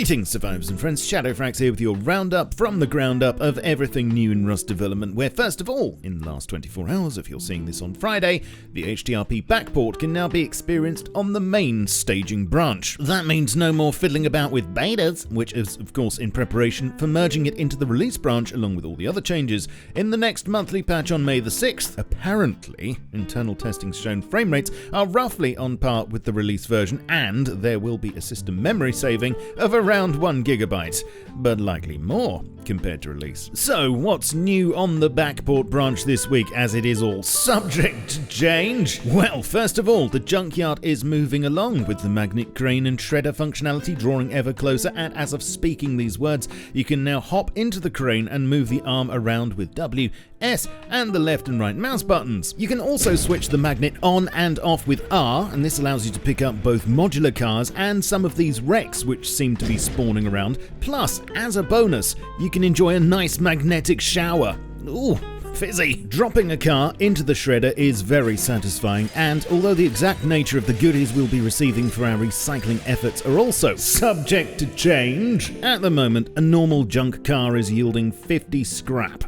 Greetings, survivors and friends, SHADOWFRAX here with your roundup from the ground up of everything new in Rust development, where first of all, in the last 24 hours, if you're seeing this on Friday, the HDRP backport can now be experienced on the main staging branch. That means no more fiddling about with betas, which is of course in preparation for merging it into the release branch along with all the other changes in the next monthly patch on May the 6th. Apparently, internal testing's shown frame rates are roughly on par with the release version, and there will be a system memory saving of around 1 GB, but likely more compared to release. So what's new on the backport branch this week, as it is all subject to change? Well, first of all, the junkyard is moving along with the magnet crane and shredder functionality drawing ever closer, and as of speaking these words, you can now hop into the crane and move the arm around with W, S, and the left and right mouse buttons. You can also switch the magnet on and off with R, and this allows you to pick up both modular cars and some of these wrecks which seem to be spawning around. Plus, as a bonus, you can enjoy a nice magnetic shower. Ooh, fizzy. Dropping a car into the shredder is very satisfying, and although the exact nature of the goodies we'll be receiving for our recycling efforts are also subject to change, at the moment a normal junk car is yielding 50 scrap.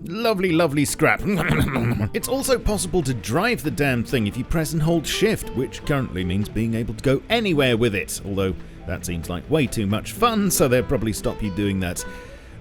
Lovely, lovely scrap. It's also possible to drive the damn thing if you press and hold shift, which currently means being able to go anywhere with it, although that seems like way too much fun, so they'll probably stop you doing that.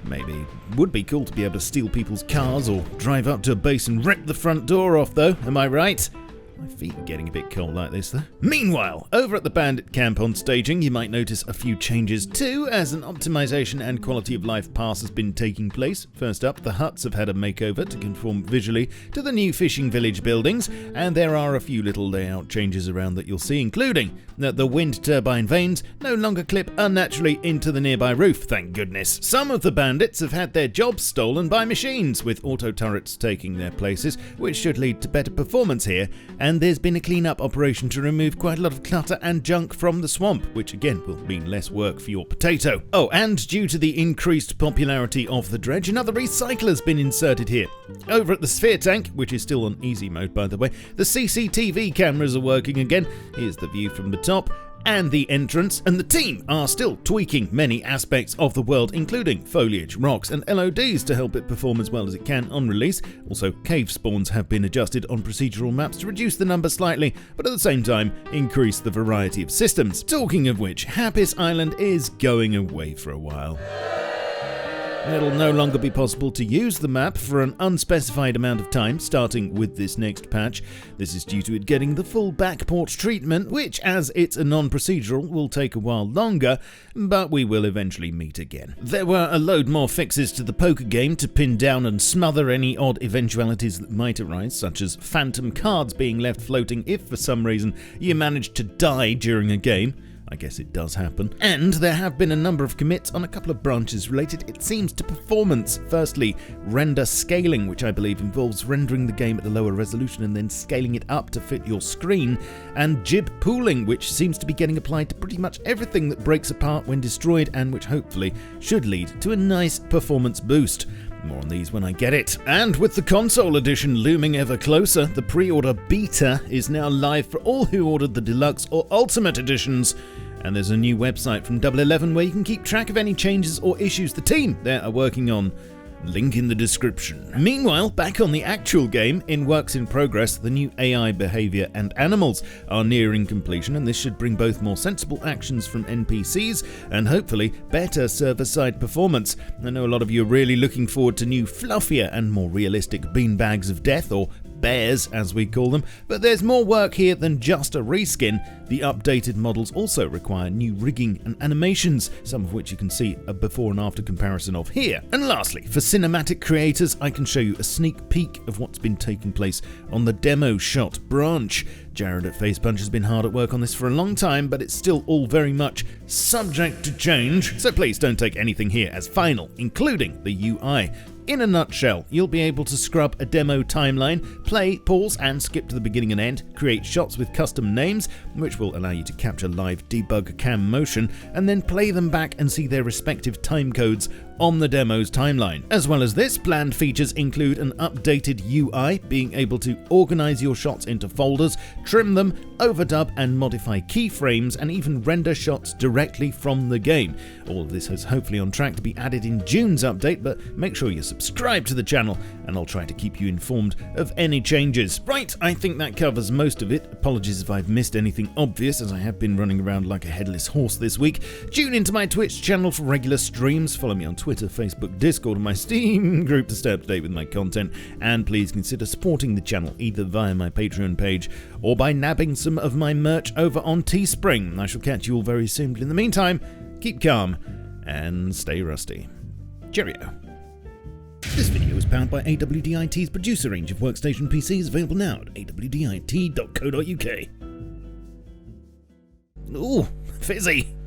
Maybe it would be cool to be able to steal people's cars or drive up to a base and rip the front door off though, am I right? My feet are getting a bit cold like this though. Meanwhile, over at the Bandit camp on staging, you might notice a few changes too, as an optimization and quality of life pass has been taking place. First up, the huts have had a makeover to conform visually to the new fishing village buildings, and there are a few little layout changes around that you'll see, including that the wind turbine vanes no longer clip unnaturally into the nearby roof, thank goodness. Some of the bandits have had their jobs stolen by machines, with auto turrets taking their places, which should lead to better performance here, and there's been a clean-up operation to remove quite a lot of clutter and junk from the swamp, which again will mean less work for your potato. Oh, and due to the increased popularity of the dredge, another recycler's been inserted here. Over at the sphere tank, which is still on easy mode by the way, the CCTV cameras are working again. Here's the view from the top and the entrance, and the team are still tweaking many aspects of the world, including foliage, rocks and LODs to help it perform as well as it can on release. Also, cave spawns have been adjusted on procedural maps to reduce the number slightly, but at the same time increase the variety of systems. Talking of which, Happis Island is going away for a while. It'll no longer be possible to use the map for an unspecified amount of time, starting with this next patch. This is due to it getting the full backport treatment, which, as it's a non-procedural, will take a while longer, but we will eventually meet again. There were a load more fixes to the poker game to pin down and smother any odd eventualities that might arise, such as phantom cards being left floating if for some reason you managed to die during a game. I guess it does happen. And there have been a number of commits on a couple of branches related, it seems, to performance. Firstly, render scaling, which I believe involves rendering the game at a lower resolution and then scaling it up to fit your screen. And jib pooling, which seems to be getting applied to pretty much everything that breaks apart when destroyed, and which hopefully should lead to a nice performance boost. More on these when I get it. And with the console edition looming ever closer, the pre-order beta is now live for all who ordered the deluxe or ultimate editions. And there's a new website from 11 where you can keep track of any changes or issues the team there are working on. Link in the description. Meanwhile, back on the actual game, in works in progress, the new AI behavior and animals are nearing completion, and this should bring both more sensible actions from NPCs and hopefully better server-side performance. I know a lot of you are really looking forward to new, fluffier and more realistic beanbags of death, or bears as we call them, but there's more work here than just a reskin. The updated models also require new rigging and animations, some of which you can see a before and after comparison of here. And lastly, for cinematic creators, I can show you a sneak peek of what's been taking place on the Demoshot branch. Jared at Facepunch has been hard at work on this for a long time, but it's still all very much subject to change, so please don't take anything here as final, including the UI. In a nutshell, you'll be able to scrub a demo timeline, play, pause and skip to the beginning and end, create shots with custom names, which will allow you to capture live debug cam motion, and then play them back and see their respective time codes on the demo's timeline. As well as this, planned features include an updated UI, being able to organize your shots into folders, trim them, overdub and modify keyframes, and even render shots directly from the game. All of this is hopefully on track to be added in June's update, but make sure you subscribe to the channel and I'll try to keep you informed of any changes. Right, I think that covers most of it. Apologies if I've missed anything obvious, as I have been running around like a headless horse this week. Tune into my Twitch channel for regular streams, follow me on Twitter, Facebook, Discord, and my Steam group to stay up to date with my content, and please consider supporting the channel either via my Patreon page or by nabbing some of my merch over on Teespring. I shall catch you all very soon, but in the meantime, keep calm and stay rusty. Cheerio. This video is powered by AWDIT's producer range of workstation PCs, available now at awdit.co.uk. Ooh, fizzy.